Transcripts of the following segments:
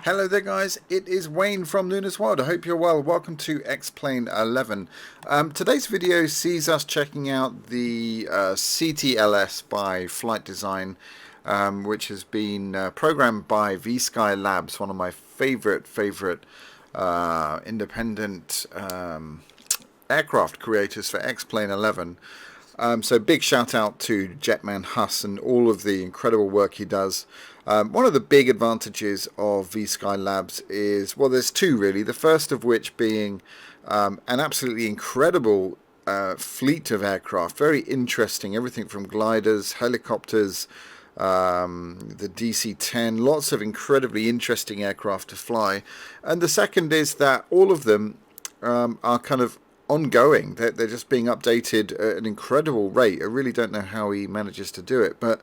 Hello there guys, it is Wayne from Luna's World. I hope you're well. Welcome to X-Plane 11. Today's video sees us checking out the CTLS by Flight Design, which has been programmed by Vskylabs, one of my favorite independent aircraft creators for X-Plane 11. So big shout out to Jetman Huss and all of the incredible work he does. One of the big advantages of Vskylabs is, well, there's two really. The first of which being an absolutely incredible fleet of aircraft, very interesting, everything from gliders, helicopters, the DC-10, lots of incredibly interesting aircraft to fly. And the second is that all of them are kind of ongoing. They're just being updated at an incredible rate. I really don't know how he manages to do it, but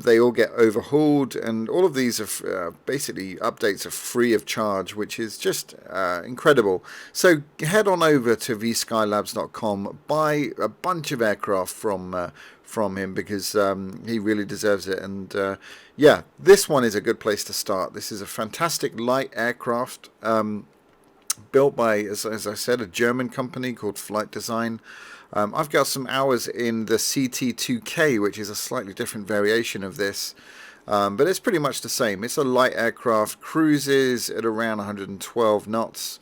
they all get overhauled, and all of these are basically updates are free of charge, which is just incredible. So head on over to vskylabs.com, buy a bunch of aircraft from him, because he really deserves it. And yeah, this one is a good place to start. This is a fantastic light aircraft, built by, as I said, a German company called Flight Design. I've got some hours in the CT2K, which is a slightly different variation of this, but it's pretty much the same. It's a light aircraft, cruises at around 112 knots,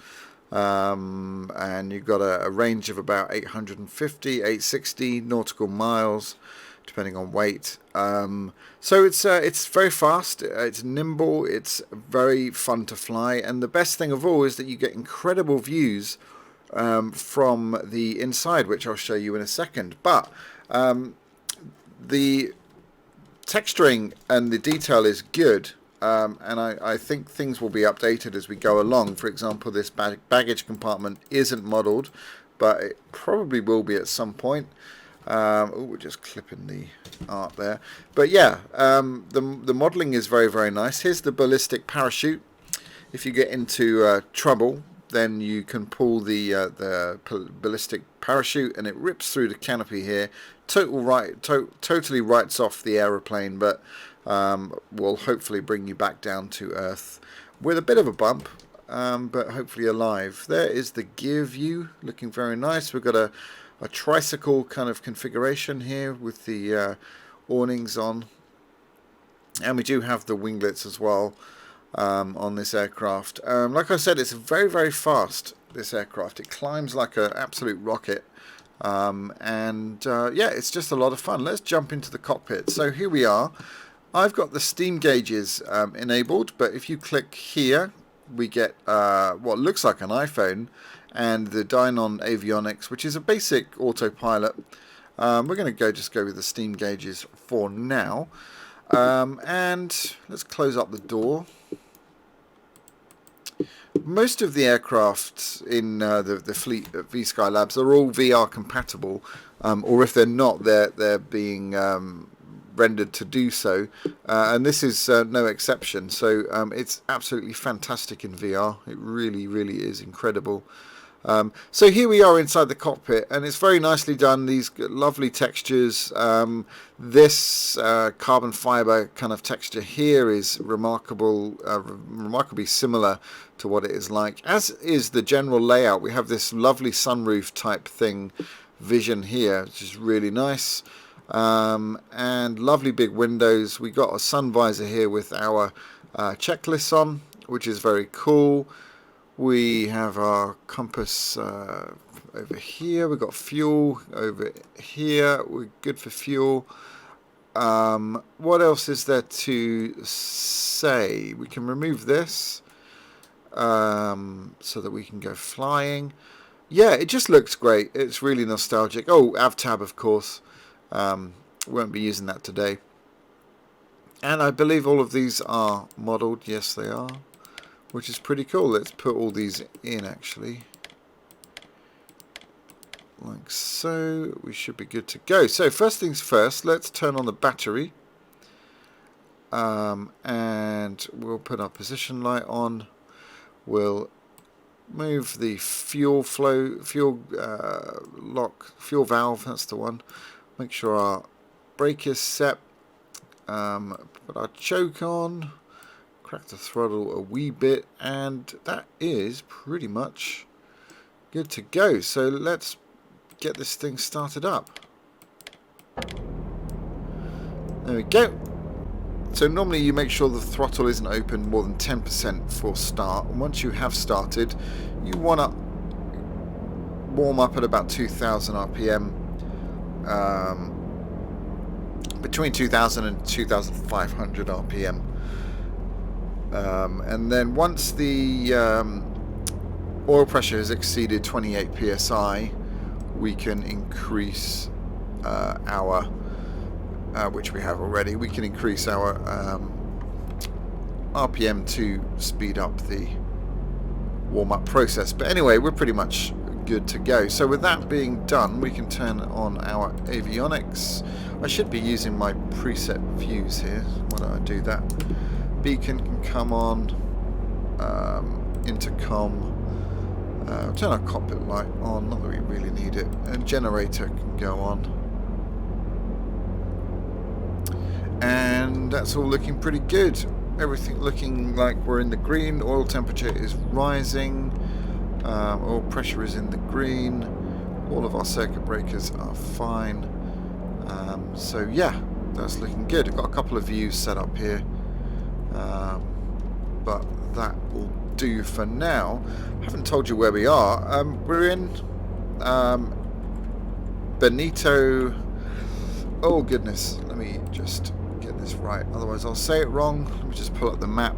and you've got a range of about 850, 860 nautical miles, depending on weight. So it's very fast, it's nimble, it's very fun to fly, and the best thing of all is that you get incredible views from the inside, which I'll show you in a second. But the texturing and the detail is good, and I think things will be updated as we go along. For example, this baggage compartment isn't modelled, but it probably will be at some point. Oh, we're just clipping the art there. But yeah, the modelling is very nice. Here's the ballistic parachute. If you get into trouble, then you can pull the ballistic parachute, and it rips through the canopy here. Totally writes off the aeroplane, but will hopefully bring you back down to Earth with a bit of a bump, but hopefully alive. There is the gear view, looking very nice. We've got a tricycle kind of configuration here with the awnings on, and we do have the winglets as well on this aircraft. Like I said, it's very fast, this aircraft. It climbs like an absolute rocket, and yeah, it's just a lot of fun. Let's jump into the cockpit. So here we are. I've got the steam gauges enabled, but if you click here, we get what looks like an iPhone and the Dynon avionics, which is a basic autopilot. We're going to just go with the steam gauges for now, and let's close up the door. Most of the aircraft in the fleet at Vskylabs are all VR compatible, or if they're not, they're being rendered to do so, and this is no exception. So it's absolutely fantastic in VR. It really is incredible. So here we are inside the cockpit, and it's very nicely done. These lovely textures. This carbon fiber kind of texture here is remarkably similar to what it is like, as is the general layout. We have this lovely sunroof type thing vision here, which is really nice, and lovely big windows. We got a sun visor here with our checklists on, which is very cool. We have our compass over here. We've got fuel over here. We're good for fuel. What else is there to say? We can remove this so that we can go flying. Yeah, it just looks great. It's really nostalgic. Oh, AvTab, of course. Won't be using that today. And I believe all of these are modelled. Yes, they are, which is pretty cool. Let's put all these in, actually, like so. We should be good to go. So first things first, let's turn on the battery, and we'll put our position light on. We'll move the fuel valve, that's the one. Make sure our brake is set, put our choke on, crack the throttle a wee bit, and that is pretty much good to go. So let's get this thing started up. There we go. So normally you make sure the throttle isn't open more than 10% for start, and once you have started you want to warm up at about 2000 RPM, between 2000 and 2500 RPM, and then once the oil pressure has exceeded 28 psi we can increase our which we have already, we can increase our RPM to speed up the warm-up process. But anyway, we're pretty much good to go. So with that being done, we can turn on our avionics. I should be using my preset views here. Why don't I do that? Beacon can come on, intercom, turn our cockpit light on, not that we really need it, and generator can go on. And that's all looking pretty good. Everything looking like we're in the green. Oil temperature is rising. Oil pressure is in the green. All of our circuit breakers are fine. So yeah, that's looking good. I've got a couple of views set up here, but that will do for now. I haven't told you where we are. We're in Benito. Oh goodness, let me just get this right, otherwise I'll say it wrong. Let me just pull up the map.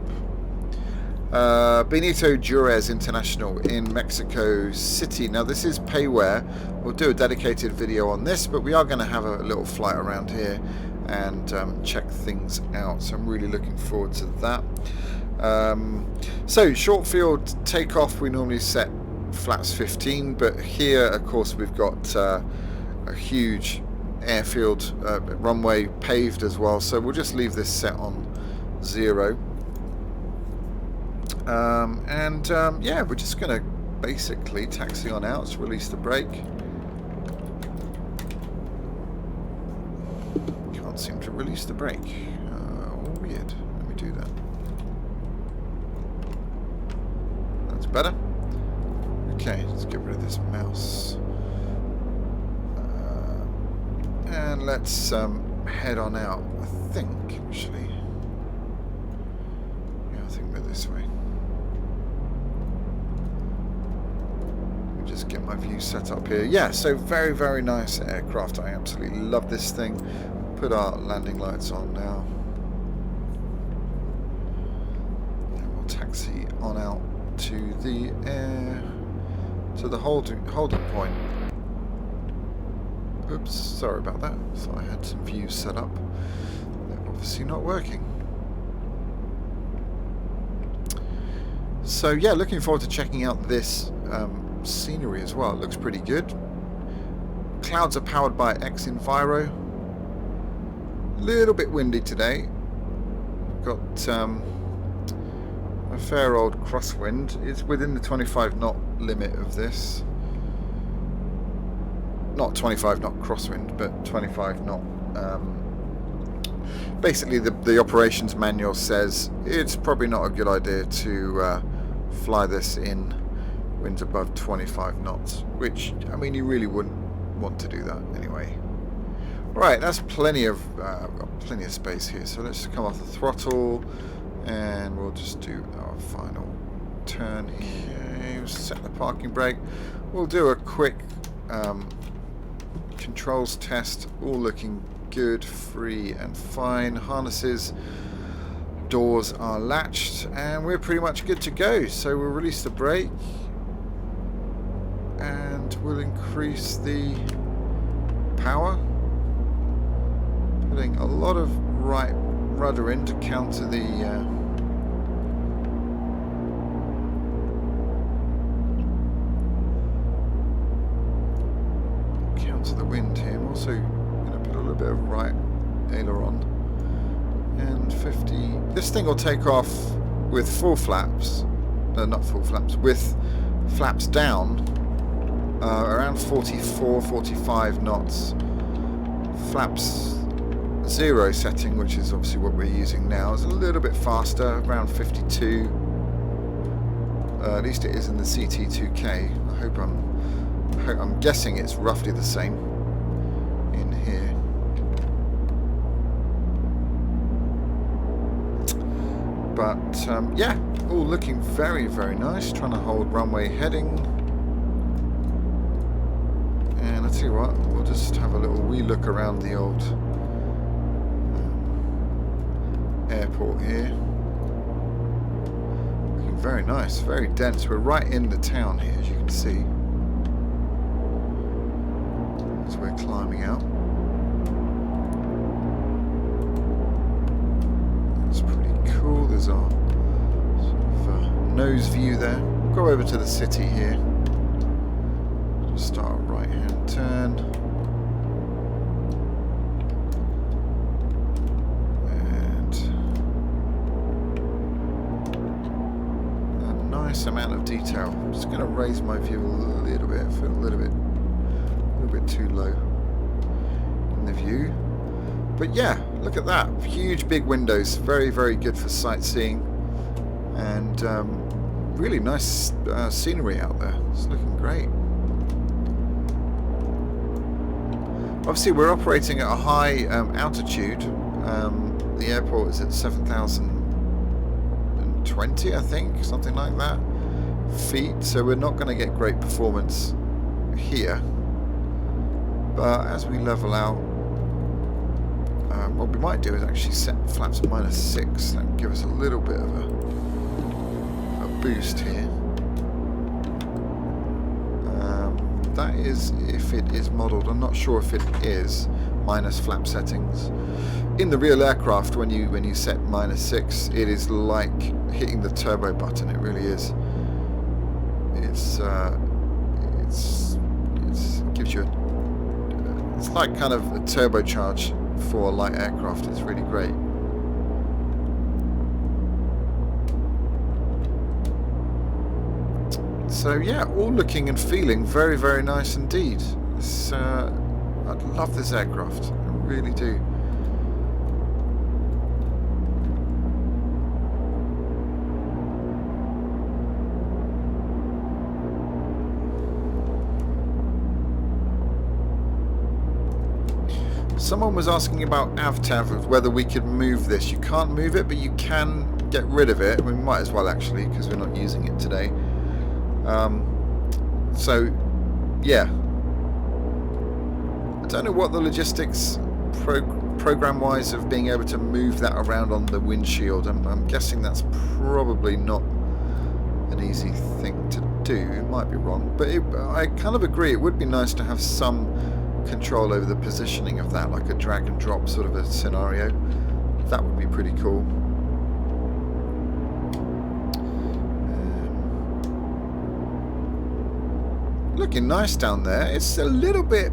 Benito Juarez International in Mexico City. Now this is payware. We'll do a dedicated video on this, but we are going to have a little flight around here and check things out, so I'm really looking forward to that. So short field takeoff, we normally set flaps 15, but here of course we've got a huge airfield runway paved as well, so we'll just leave this set on 0. Yeah, we're just going to basically taxi on out. Let's release the brake. Can't seem to release the brake. Weird. Let me do that. That's better. Okay, let's get rid of this mouse. And let's head on out. I think, actually. Yeah, I think we're this way. Let me just get my view set up here. Yeah, so very, very nice aircraft. I absolutely love this thing. Put our landing lights on now. And we'll taxi on out to the holding point. Oops, sorry about that. Thought I had some views set up. They're obviously not working. So yeah, looking forward to checking out this scenery as well. It looks pretty good. Clouds are powered by X-Enviro. A little bit windy today. Got a fair old crosswind. It's within the 25 knot limit of this. Not 25 knot crosswind, but 25 knot. Basically, the operations manual says it's probably not a good idea to fly this in winds above 25 knots, which, I mean, you really wouldn't want to do that anyway. Right, that's plenty of space here, so let's just come off the throttle and we'll just do our final turn here. Set the parking brake. We'll do a quick controls test, all looking good, free and fine. Harnesses, doors are latched, and we're pretty much good to go. So we'll release the brake and we'll increase the power, putting a lot of right rudder in to counter the wind here. I'm also going to put a little bit of right aileron and 50. This thing will take off with full flaps, not full flaps, with flaps down around 44, 45 knots. Flaps 0 setting, which is obviously what we're using now, is a little bit faster, around 52. At least it is in the CT2K. I'm guessing it's roughly the same in here. But yeah, all looking very, very nice. Trying to hold runway heading. And I tell you what, we'll just have a little wee look around the old airport here. Looking very nice, very dense. We're right in the town here, as you can see. As we're climbing out. That's pretty cool. There's our sort of nose view there. We'll go over to the city here. Just start a right-hand turn. And a nice amount of detail. I'm just going to raise my view a little bit. I feel a little bit too low in the view. But yeah, look at that. Huge big windows. Very, very good for sightseeing. And really nice scenery out there. It's looking great. Obviously, we're operating at a high altitude. The airport is at 7,020, I think, something like that, feet. So we're not going to get great performance here. But as we level out, what we might do is actually set flaps at -6. That would give us a little bit of a boost here. That is if it is modelled. I'm not sure if it is minus flap settings. In the real aircraft, when you set -6, it is like hitting the turbo button. It really is. It gives you it's like kind of a turbocharge for a light aircraft. It's really great. So yeah, all looking and feeling very, very nice indeed. I love this aircraft. I really do. Someone was asking about AvTav, whether we could move this. You can't move it, but you can get rid of it. We might as well actually, because we're not using it today. So yeah, I don't know what the logistics program wise of being able to move that around on the windshield. I'm guessing that's probably not an easy thing to do. It might be wrong, but I kind of agree. It would be nice to have some control over the positioning of that, like a drag and drop sort of a scenario. That would be pretty cool. Looking nice down there. It's a little bit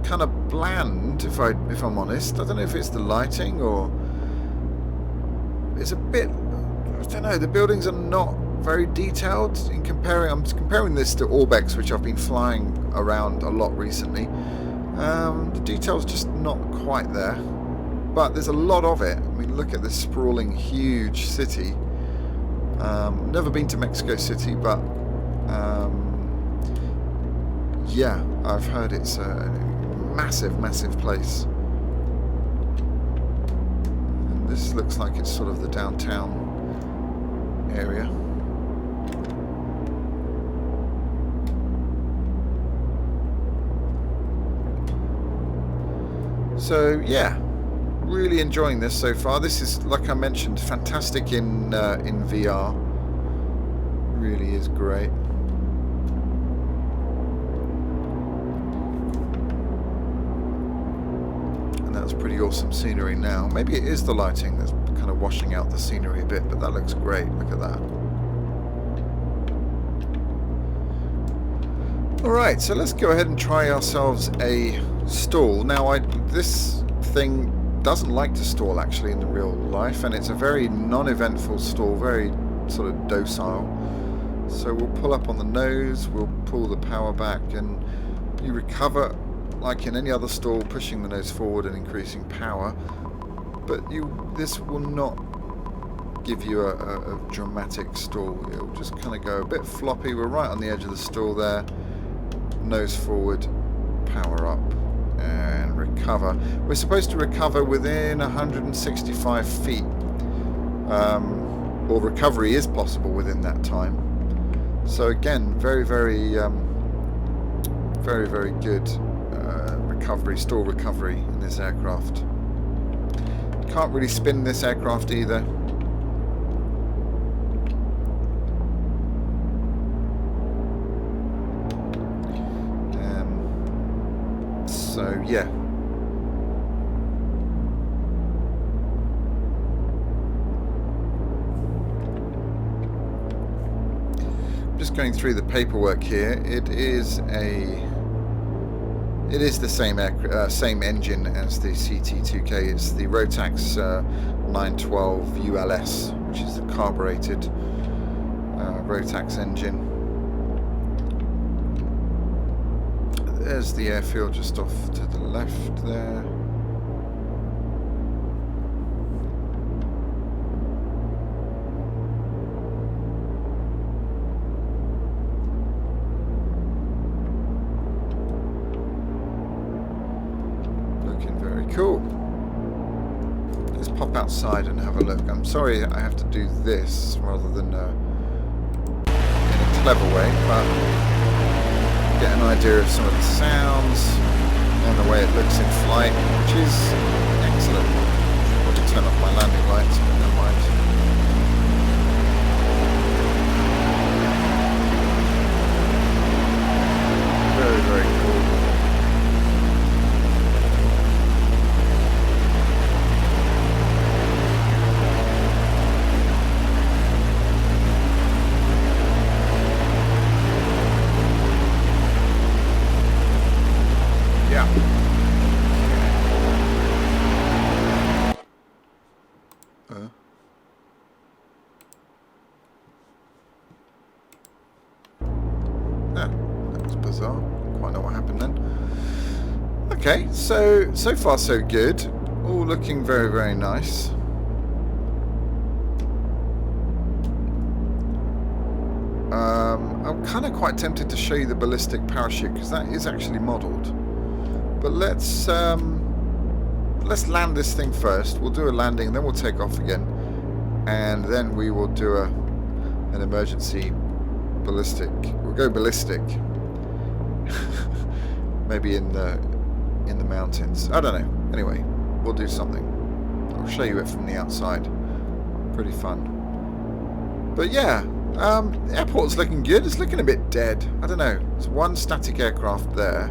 kind of bland, if I'm honest. I don't know if it's the lighting or it's a bit. I don't know. The buildings are not very detailed. I'm comparing this to Orbex, which I've been flying around a lot recently. The detail's just not quite there, but there's a lot of it. I mean, look at this sprawling, huge city. Never been to Mexico City, but yeah, I've heard it's a massive, massive place. And this looks like it's sort of the downtown area. So yeah, really enjoying this so far. This is, like I mentioned, fantastic in VR. Really is great. And that's pretty awesome scenery now. Maybe it is the lighting that's kind of washing out the scenery a bit, but that looks great. Look at that. Alright, so let's go ahead and try ourselves a stall. Now, this thing doesn't like to stall actually in the real life, and it's a very non-eventful stall, very sort of docile. So we'll pull up on the nose, we'll pull the power back, and you recover like in any other stall, pushing the nose forward and increasing power, but this will not give you a dramatic stall. It'll just kind of go a bit floppy. We're right on the edge of the stall there. Nose forward, power up, and recover. We're supposed to recover within 165 feet, or recovery is possible within that time. So again, very, very good stall recovery in this aircraft. Can't really spin this aircraft either. So yeah. Just going through the paperwork here. It is the same engine as the CT2K. It's the Rotax 912 ULS, which is the carbureted Rotax engine. There's the airfield just off to the left there. Cool. Let's pop outside and have a look. I'm sorry I have to do this rather than in a clever way, but get an idea of some of the sounds and the way it looks in flight, which is excellent. I'll just turn off my landing lights, but never mind. Very, very cool. Okay, so far so good. All looking very, very nice. I'm kind of quite tempted to show you the ballistic parachute because that is actually modelled. But let's land this thing first. We'll do a landing, and then we'll take off again, and then we will do an emergency ballistic. We'll go ballistic. Maybe in the mountains. I don't know. Anyway, we'll do something. I'll show you it from the outside. Pretty fun. But yeah, the airport's looking good. It's looking a bit dead. I don't know. There's one static aircraft there.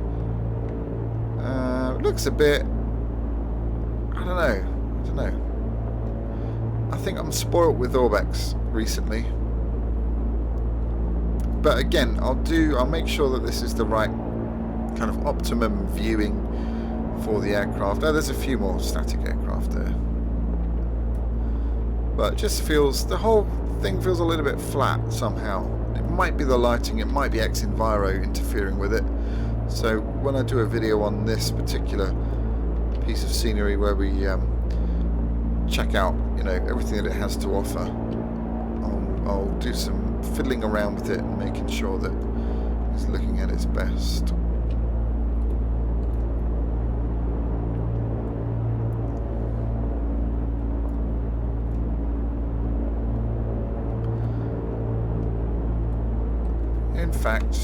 It looks a bit... I don't know. I think I'm spoilt with Orbex recently. But again, I'll make sure that this is the right kind of optimum viewing for the aircraft. Oh, there's a few more static aircraft there. But it just feels, the whole thing feels a little bit flat somehow. It might be the lighting, it might be X-Enviro interfering with it. So when I do a video on this particular piece of scenery where we check out, everything that it has to offer, I'll do some fiddling around with it and making sure that it's looking at its best. In fact,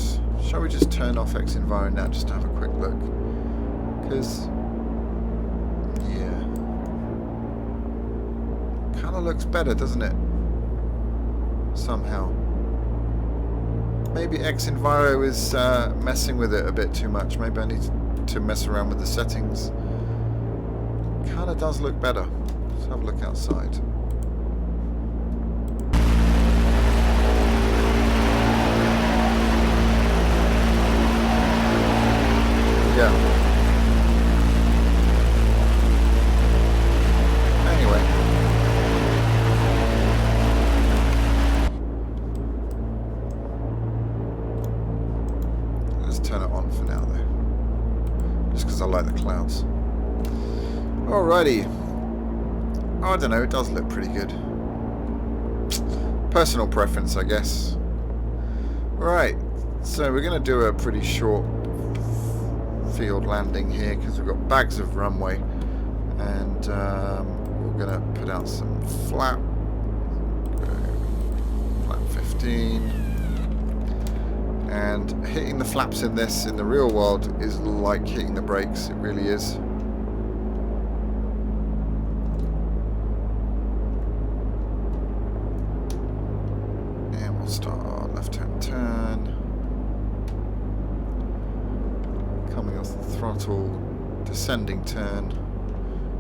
shall we just turn off X-Enviro now just to have a quick look? Because, yeah, kind of looks better, doesn't it? Somehow. Maybe X-Enviro is messing with it a bit too much. Maybe I need to mess around with the settings. Kind of does look better. Let's have a look outside. Yeah. Anyway. Let's turn it on for now, though. Just because I like the clouds. Alrighty. I don't know, it does look pretty good. Personal preference, I guess. Right, so we're going to do a pretty short field landing here because we've got bags of runway, and we're going to put out some flap. Flap 15. And hitting the flaps in this in the real world is like hitting the brakes, it really is. And we'll start our left-hand turn. Coming off the throttle, descending turn.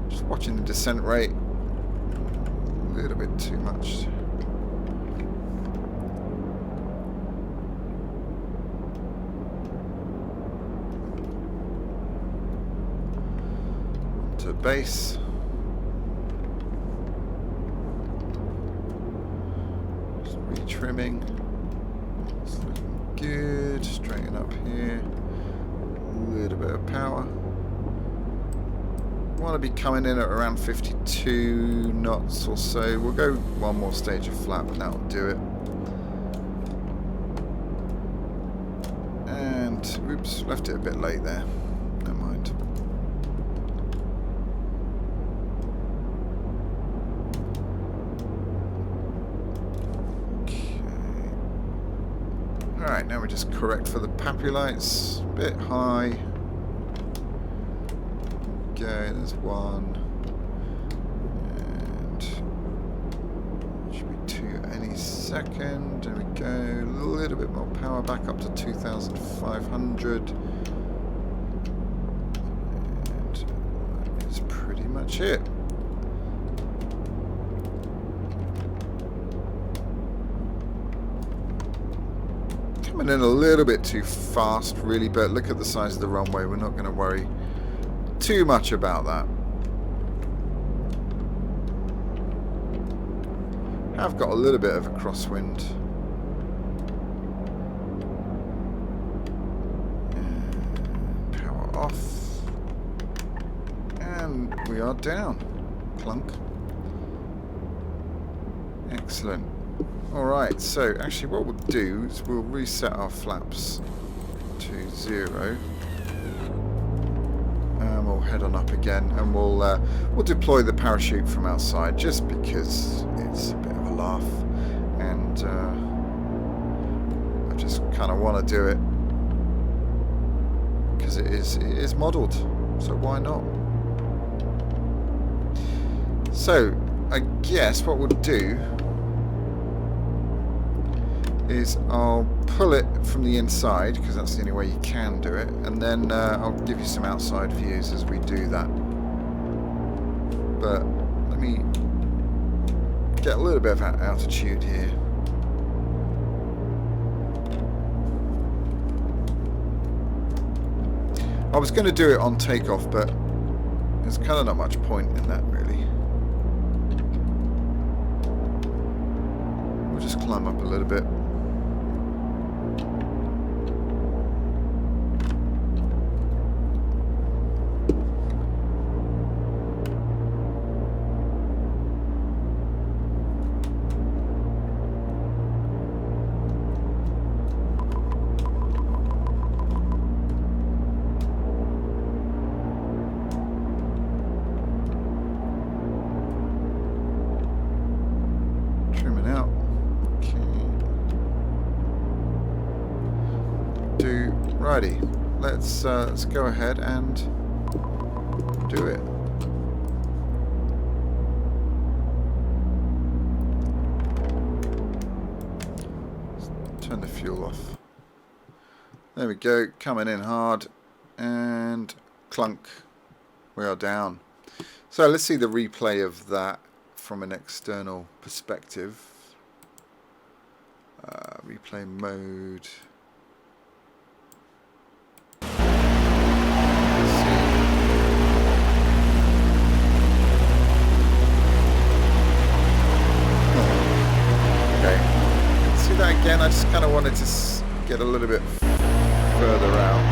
Just watching the descent rate. A little bit too much. To base. Just retrimming. It's looking good. Straighten up here. A little bit of power. Want to be coming in at around 52 knots or so. We'll go one more stage of flap and that'll do it. And oops, left it a bit late there. Never mind. Alright, now we just correct for the PAPI lights. A bit high. Go, there's one. And should be two any second. There we go. A little bit more power, back up to 2,500. And that is pretty much it. Coming in a little bit too fast, really, but look at the size of the runway. We're not going to worry too much about that. I've got a little bit of a crosswind. And power off. And we are down. Clunk. Excellent. Alright, so actually what we'll do is we'll reset our flaps to 0. And we'll head on up again, and we'll deploy the parachute from outside just because it's a bit of a laugh, and I just kind of want to do it because it is modelled, so why not? So I guess what we'll do is I'll pull it from the inside because that's the only way you can do it, and then I'll give you some outside views as we do that. But let me get a little bit of altitude here. I was going to do it on takeoff, but there's kind of not much point in that really. We'll just climb up a little bit. Righty, let's go ahead and do it. Turn the fuel off. There we go, coming in hard, and clunk, we are down. So let's see the replay of that from an external perspective. Replay mode. Again, I just kind of wanted to get a little bit further out.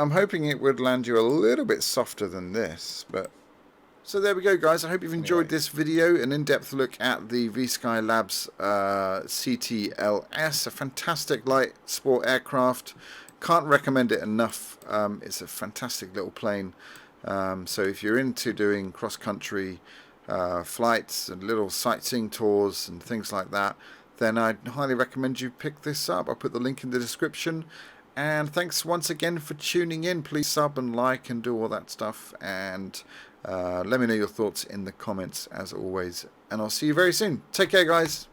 I'm hoping it would land you a little bit softer than this, but... So there we go, guys. I hope you've enjoyed this video, an in-depth look at the Vskylabs CTLS, a fantastic light sport aircraft. Can't recommend it enough. It's a fantastic little plane. So if you're into doing cross-country flights and little sightseeing tours and things like that, then I'd highly recommend you pick this up. I'll put the link in the description. And thanks once again for tuning in. Please sub and like and do all that stuff. And let me know your thoughts in the comments as always. And I'll see you very soon. Take care, guys.